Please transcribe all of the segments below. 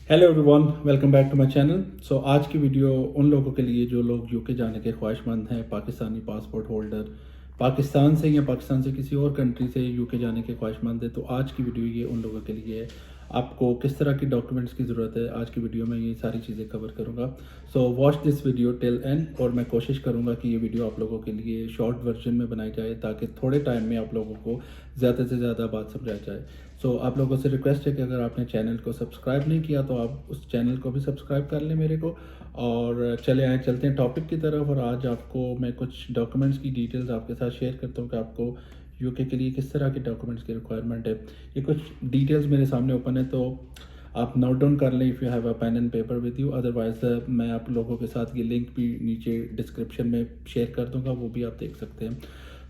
Hello everyone, welcome back to my channel. So आज की video उन लोगों के लिए जो लोग यूके जाने के ख्वाहिशमंद हैं, पाकिस्तानी पासपोर्ट होल्डर, पाकिस्तान से या पाकिस्तान से किसी और कंट्री से यूके जाने के ख्वाहिशमंद है। तो आज की वीडियो ये उन लोगों के लिए है। आपको किस तरह की डॉक्यूमेंट्स की ज़रूरत है, आज की वीडियो में ये सारी चीज़ें कवर करूँगा। So watch this video till and, और मैं कोशिश करूँगा कि ये वीडियो आप लोगों के लिए शॉर्ट वर्जन में बनाई जाए ताकि थोड़े टाइम में आप लोगों को ज़्यादा से ज़्यादा बात समझाई जाए। सो आप लोगों से रिक्वेस्ट है कि अगर आपने चैनल को सब्सक्राइब नहीं किया तो आप उस चैनल को भी सब्सक्राइब कर लें मेरे को। और चलते हैं टॉपिक की तरफ। और आज आपको मैं कुछ डॉक्यूमेंट्स की डिटेल्स आपके साथ शेयर करता हूँ कि आपको यूके के लिए किस तरह के डॉक्यूमेंट्स की रिक्वायरमेंट है। ये कुछ डिटेल्स मेरे सामने ओपन है, तो आप नोट डाउन कर लें if you have a pen and paper with you. Otherwise मैं आप लोगों के साथ ये लिंक भी नीचे डिस्क्रिप्शन में शेयर कर दूंगा, वो भी आप देख सकते हैं।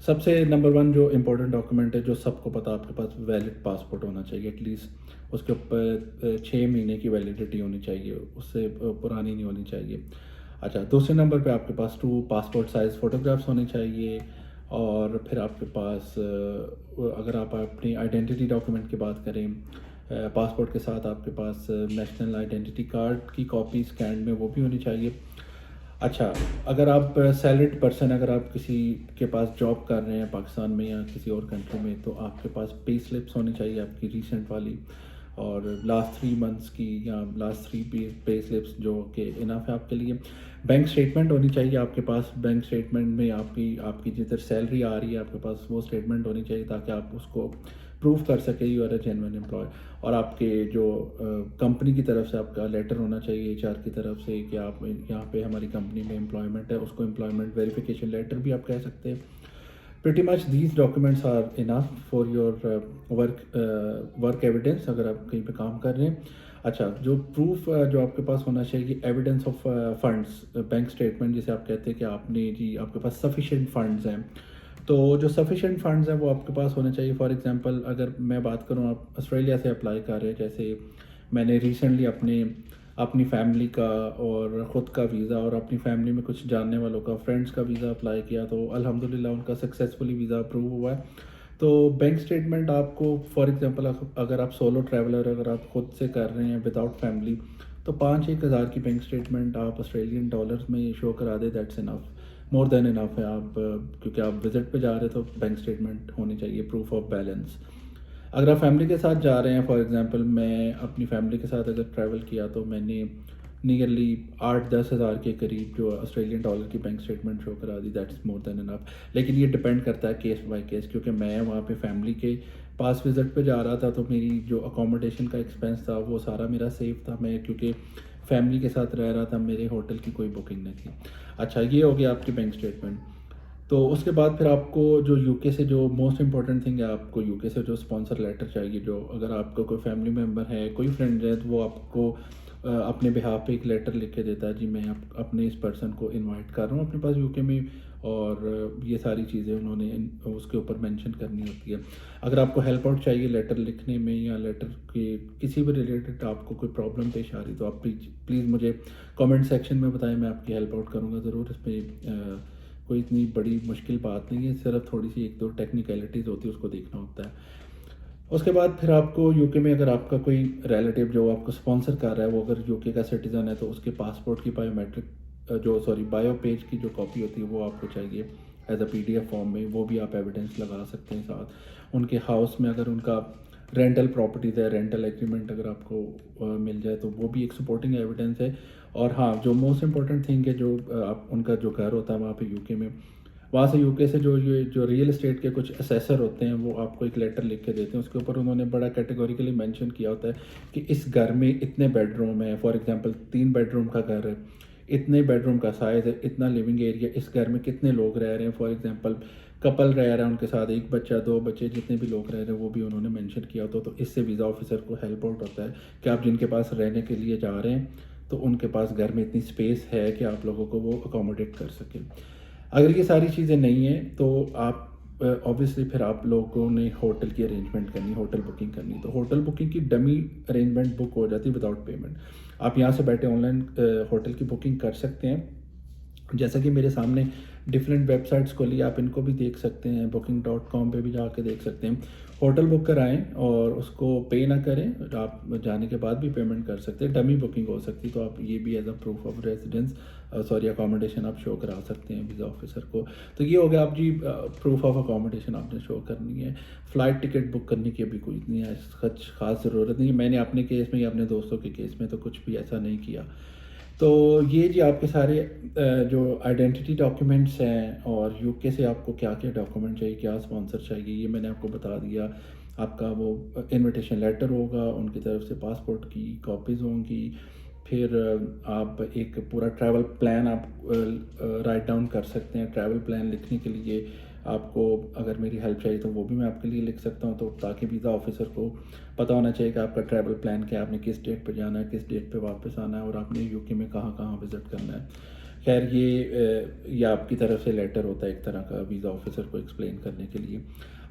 सबसे नंबर वन जो इम्पोर्टेंट डॉक्यूमेंट है, जो सबको पता, आपके पास वैलिड पासपोर्ट होना चाहिए। एटलीस्ट उसके ऊपर 6 महीने की वैलिडिटी होनी चाहिए, उससे पुरानी नहीं होनी चाहिए। अच्छा, दूसरे नंबर पे आपके पास 2 पासपोर्ट साइज़ फ़ोटोग्राफ्स होने चाहिए। और फिर आपके पास अगर आप अपनी आइडेंटिटी डॉक्यूमेंट की बात करें, पासपोर्ट के साथ आपके पास नेशनल आइडेंटिटी कार्ड की कॉपी स्कैन में वो भी होनी चाहिए। अच्छा, अगर आप सैलरीड पर्सन, अगर आप किसी के पास जॉब कर रहे हैं पाकिस्तान में या किसी और कंट्री में, तो आपके पास पे स्लिप्स होनी चाहिए आपकी रीसेंट वाली, और लास्ट 3 मंथ्स की या लास्ट 3 पे स्लिप्स जो कि इनफ है आपके लिए। बैंक स्टेटमेंट होनी चाहिए आपके पास। बैंक स्टेटमेंट में आपकी आपकी जिधर सैलरी आ रही है आपके पास वो स्टेटमेंट होनी चाहिए, ताकि आप उसको प्रूव कर सके you are a genuine employ. और आपके जो कंपनी की तरफ से आपका लेटर होना चाहिए एचआर की तरफ से कि आप यहाँ पे हमारी कंपनी में एम्प्लॉयमेंट है, उसको एम्प्लॉयमेंट वेरिफिकेशन लेटर भी आप कह सकते हैं। Pretty much these documents are enough for your work evidence, अगर आप कहीं पे काम कर रहे हैं। अच्छा, जो प्रूफ जो आपके पास होना चाहिए, evidence of funds, bank statement जिसे आप कहते हैं कि आपने जी आपके पास सफिशेंट फंड्स हैं। तो जो सफिशेंट फंड्स हैं वो आपके पास होने चाहिए। फॉर एग्जांपल अगर मैं बात करूं, आप ऑस्ट्रेलिया से अप्लाई कर रहे हैं, जैसे मैंने रिसेंटली अपनी फैमिली का और ख़ुद का वीज़ा और अपनी फैमिली में कुछ जानने वालों का, फ्रेंड्स का वीज़ा अप्लाई किया, तो अल्हम्दुलिल्लाह उनका सक्सेसफुली वीज़ा अप्रूव हुआ है। तो बैंक स्टेटमेंट आपको, फॉर एग्जांपल अगर आप सोलो ट्रैवलर, अगर आप खुद से कर रहे हैं विदाउट फैमिली, तो 5-1 हज़ार की बैंक स्टेटमेंट आप ऑस्ट्रेलियन डॉलर्स में शो करा दे, that's enough, more than enough है। आप क्योंकि आप विजिट पे जा रहे हैं तो बैंक स्टेटमेंट होनी चाहिए, प्रूफ ऑफ बैलेंस। अगर आप फैमिली के साथ जा रहे हैं, फॉर एग्जांपल मैं अपनी फैमिली के साथ अगर ट्रैवल किया, तो मैंने नियरली 8-10 हज़ार के करीब जो ऑस्ट्रेलियन डॉलर की बैंक स्टेटमेंट शो करा दी, that is more than enough. लेकिन ये डिपेंड करता है केस बाय केस, क्योंकि मैं वहाँ पे फैमिली के पास विजिट पे जा रहा था, तो मेरी जो अकोमोडेशन का एक्सपेंस था वो सारा मेरा सेफ था। मैं क्योंकि फैमिली के साथ रह रहा था, मेरे होटल की कोई बुकिंग नहीं थी। अच्छा, ये हो गया आपकी बैंक स्टेटमेंट। तो उसके बाद फिर आपको जो यूके से, जो मोस्ट इंपॉर्टेंट थिंग है, आपको यूके से जो स्पॉन्सर लेटर चाहिए। जो अगर आपका कोई फैमिली मेम्बर है, कोई फ्रेंड है, तो वो आपको अपने बिहाफ पे एक लेटर लिख के देता है, जी मैं अपने इस पर्सन को इनवाइट कर रहा हूँ अपने पास यूके में, और ये सारी चीज़ें उन्होंने उसके ऊपर मेंशन करनी होती है। अगर आपको हेल्प आउट चाहिए लेटर लिखने में, या लेटर के किसी भी रिलेटेड आपको कोई प्रॉब्लम पेश आ रही, तो आप प्लीज़ मुझे कमेंट सेक्शन में बताएं, मैं आपकी हेल्प आउट करूँगा ज़रूर। इसमें कोई इतनी बड़ी मुश्किल बात नहीं है, सिर्फ थोड़ी सी 1-2 टेक्निकलिटीज़ होती है, उसको देखना होता है। उसके बाद फिर आपको यूके में, अगर आपका कोई रिलेटिव जो आपको स्पॉन्सर कर रहा है वो अगर यूके का सिटीज़न है, तो उसके पासपोर्ट की बायो पेज की जो कॉपी होती है वो आपको चाहिए एज अ पीडीएफ फॉर्म में। वो भी आप एविडेंस लगा सकते हैं साथ। उनके हाउस में अगर उनका रेंटल प्रॉपर्टीज़ है, रेंटल एग्रीमेंट अगर आपको मिल जाए, तो वो भी एक सपोर्टिंग एविडेंस है। और हाँ, जो मोस्ट इम्पॉर्टेंट थिंग है, जो आप उनका जो घर होता है वहाँ पे यूके में, वहाँ से यूके से जो रियल एस्टेट के कुछ असेसर होते हैं, वो आपको एक लेटर लिख के देते हैं। उसके ऊपर उन्होंने बड़ा कैटेगोरिकली मेंशन किया होता है कि इस घर में इतने बेडरूम है। फॉर एग्जांपल 3 बेडरूम का घर है, इतने बेडरूम का साइज़ है, इतना लिविंग एरिया, इस घर में कितने लोग रह रहे हैं। फॉर एग्जांपल कपल रह रहा है, उनके साथ 1 बच्चा, 2 बच्चे, जितने भी लोग रह रहे हैं वो भी उन्होंने मेंशन किया होता है। तो इससे वीज़ा ऑफिसर को हेल्प आउट होता है कि आप जिनके पास रहने के लिए जा रहे हैं, तो उनके पास घर में इतनी स्पेस है कि आप लोगों को वो अकोमोडेट कर सकें। अगर ये सारी चीज़ें नहीं हैं, तो आप ऑब्वियसली फिर आप लोगों ने होटल की अरेंजमेंट करनी, होटल बुकिंग करनी। तो होटल बुकिंग की डमी अरेंजमेंट बुक हो जाती है विदाउट पेमेंट। आप यहाँ से बैठे ऑनलाइन होटल की बुकिंग कर सकते हैं। जैसा कि मेरे सामने डिफरेंट वेबसाइट्स खोली, आप इनको भी देख सकते हैं, booking.com पे भी जाके देख सकते हैं। होटल बुक कराएं और उसको पे ना करें, आप जाने के बाद भी पेमेंट कर सकते हैं। डमी बुकिंग हो सकती है, तो आप ये भी as a proof of residence sorry accommodation आप शो करा सकते हैं वीज़ा ऑफिसर को। तो ये हो गया आप जी, प्रूफ ऑफ अकोमोडेशन आपने शो करनी है। फ़्लाइट टिकट बुक करने की अभी कोई इतनी कुछ ख़ास ज़रूरत नहीं है। मैंने अपने केस में या अपने दोस्तों के केस में तो कुछ भी ऐसा नहीं किया। तो ये जी आपके सारे जो आइडेंटिटी डॉक्यूमेंट्स हैं और यूके से आपको क्या क्या डॉक्यूमेंट चाहिए, क्या स्पॉन्सर चाहिए, ये मैंने आपको बता दिया। आपका वो इनविटेशन लेटर होगा, उनकी तरफ से पासपोर्ट की कॉपीज़ होंगी। फिर आप एक पूरा ट्रैवल प्लान आप राइट डाउन कर सकते हैं। ट्रैवल प्लान लिखने के लिए आपको अगर मेरी हेल्प चाहिए तो वो भी मैं आपके लिए लिख सकता हूँ, तो ताकि वीज़ा ऑफिसर को पता होना चाहिए कि आपका ट्रैवल प्लान क्या है, आपने किस डेट पर जाना है, किस डेट पे वापस आना है और आपने यूके में कहाँ कहाँ विज़िट करना है। खैर ये आपकी तरफ से लेटर होता है एक तरह का वीज़ा ऑफिसर को एक्सप्लेन करने के लिए।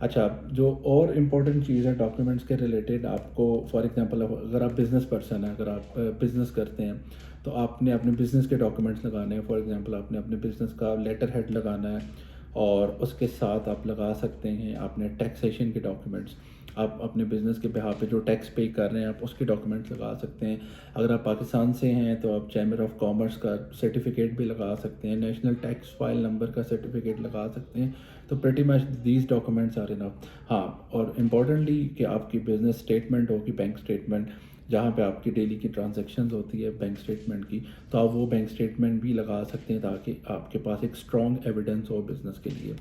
अच्छा, जो और इम्पोर्टेंट चीज़ है डॉक्यूमेंट्स के रिलेटेड, आपको फॉर एग्जांपल अगर आप बिज़नेस पर्सन हैं, अगर आप बिज़नेस करते हैं, तो आपने अपने बिज़नेस के डॉक्यूमेंट्स लगाने हैं। फॉर एग्जांपल आपने अपने बिज़नेस का लेटर हेड लगाना है और उसके साथ आप लगा सकते हैं आपने टैक्सेशन के डॉक्यूमेंट्स। आप अपने बिज़नेस के बिहाफ पे जो टैक्स पे कर रहे हैं आप उसके डॉक्यूमेंट्स लगा सकते हैं। अगर आप पाकिस्तान से हैं तो आप चैम्बर ऑफ कॉमर्स का सर्टिफिकेट भी लगा सकते हैं, नेशनल टैक्स फाइल नंबर का सर्टिफिकेट लगा सकते हैं। तो pretty much these documents are enough. हाँ, और इम्पॉर्टेंटली कि आपकी बिज़नेस स्टेटमेंट होगी, बैंक स्टेटमेंट, जहाँ पे आपकी डेली की ट्रांजैक्शंस होती है बैंक स्टेटमेंट की, तो आप वो बैंक स्टेटमेंट भी लगा सकते हैं ताकि आपके पास एक स्ट्रॉन्ग एविडेंस हो बिज़नेस के लिए।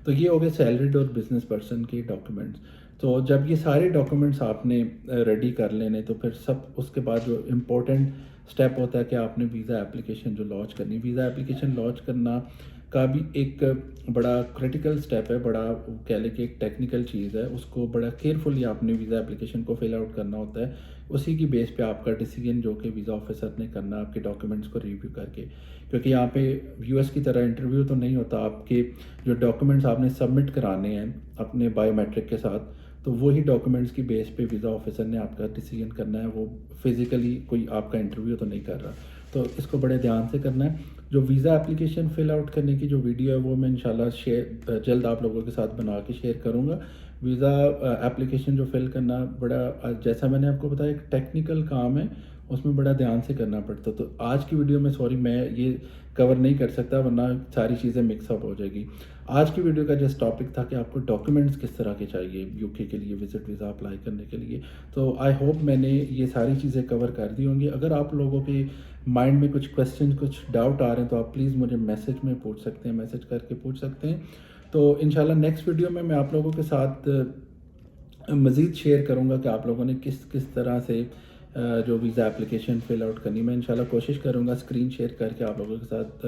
तो ये हो गए सैलरीड और बिजनेस पर्सन के डॉक्यूमेंट्स। तो जब ये सारे डॉक्यूमेंट्स आपने रेडी कर लेने, तो फिर सब उसके बाद जो इम्पोर्टेंट स्टेप होता है कि आपने वीज़ा एप्लीकेशन जो लॉन्च करनी। वीज़ा एप्लीकेशन लॉन्च करना का भी एक बड़ा क्रिटिकल स्टेप है, बड़ा कह लें कि एक टेक्निकल चीज़ है, उसको बड़ा केयरफुली आपने वीज़ा एप्लीकेशन को फिल आउट करना होता है। उसी की बेस पे आपका डिसीजन जो कि वीज़ा ऑफिसर ने करना आपके डॉक्यूमेंट्स को रिव्यू करके, क्योंकि यहाँ पे यूएस की तरह इंटरव्यू तो नहीं होता। आपके जो डॉक्यूमेंट्स आपने सबमिट कराने हैं अपने बायोमेट्रिक के साथ, तो वही डॉक्यूमेंट्स की बेस पे वीज़ा ऑफिसर ने आपका डिसीजन करना है। वो फिज़िकली कोई आपका इंटरव्यू तो नहीं कर रहा, तो इसको बड़े ध्यान से करना है। जो वीज़ा एप्लीकेशन फ़िल आउट करने की जो वीडियो है वो मैं इंशाल्लाह जल्द आप लोगों के साथ बना के शेयर करूँगा। वीज़ा एप्लीकेशन जो फ़िल करना बड़ा जैसा मैंने आपको बताया एक टेक्निकल काम है, उसमें बड़ा ध्यान से करना पड़ता है। तो आज की वीडियो में सॉरी मैं ये कवर नहीं कर सकता, वरना सारी चीज़ें मिक्सअप हो जाएगी। आज की वीडियो का जस्ट टॉपिक था कि आपको डॉक्यूमेंट्स किस तरह के चाहिए यूके के लिए विज़िट वीज़ा अप्लाई करने के लिए। तो आई होप मैंने ये सारी चीज़ें कवर कर दी होंगी। अगर आप लोगों के माइंड में कुछ क्वेश्चन, कुछ डाउट आ रहे हैं, तो आप प्लीज़ मुझे मैसेज में पूछ सकते हैं, मैसेज करके पूछ सकते हैं। तो इंशाल्लाह नेक्स्ट वीडियो में मैं आप लोगों के साथ मज़ीद शेयर करूँगा कि आप लोगों ने किस किस तरह से जो वीज़ा एप्लीकेशन फ़िल आउट करनी। मैं इंशाल्लाह कोशिश करूँगा स्क्रीन शेयर करके आप लोगों के साथ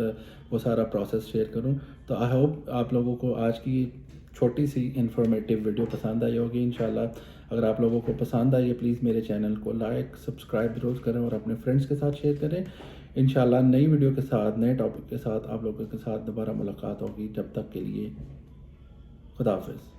वो सारा प्रोसेस शेयर करूँ। तो आई होप आप लोगों को आज की छोटी सी इन्फॉर्मेटिव वीडियो पसंद आई होगी इंशाल्लाह। अगर आप लोगों को पसंद आई है प्लीज़ मेरे चैनल को लाइक सब्सक्राइब ज़रूर करें और अपने फ्रेंड्स के साथ शेयर करें। इंशाल्लाह नई वीडियो के साथ, नए टॉपिक के साथ आप लोगों के साथ दोबारा मुलाकात होगी। जब तक के लिए खुदा हाफ़िज़।